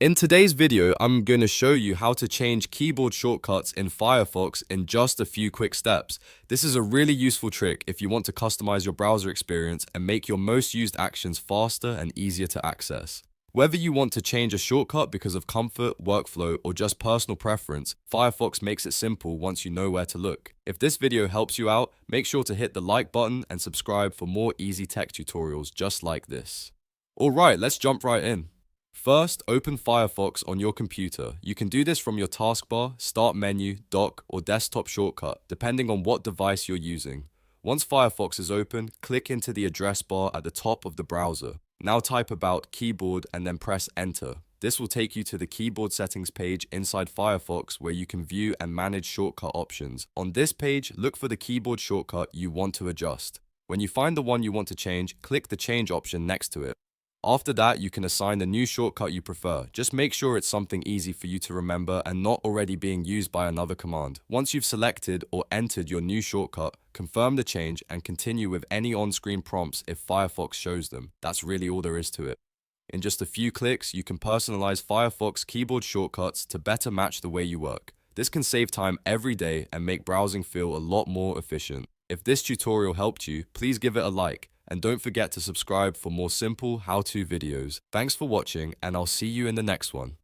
In today's video, I'm going to show you how to change keyboard shortcuts in Firefox in just a few quick steps. This is a really useful trick if you want to customize your browser experience and make your most used actions faster and easier to access. Whether you want to change a shortcut because of comfort, workflow, or just personal preference, Firefox makes it simple once you know where to look. If this video helps you out, make sure to hit the like button and subscribe for more easy tech tutorials just like this. Alright, let's jump right in. First, open Firefox on your computer. You can do this from your taskbar, start menu, dock, or desktop shortcut, depending on what device you're using. Once Firefox is open, click into the address bar at the top of the browser. Now type about keyboard and then press enter. This will take you to the keyboard settings page inside Firefox where you can view and manage shortcut options. On this page, look for the keyboard shortcut you want to adjust. When you find the one you want to change, click the change option next to it. After that, you can assign the new shortcut you prefer. Just make sure it's something easy for you to remember and not already being used by another command. Once you've selected or entered your new shortcut, confirm the change and continue with any on-screen prompts if Firefox shows them. That's really all there is to it. In just a few clicks, you can personalize Firefox keyboard shortcuts to better match the way you work. This can save time every day and make browsing feel a lot more efficient. If this tutorial helped you, please give it a like. And don't forget to subscribe for more simple how-to videos. Thanks for watching, and I'll see you in the next one.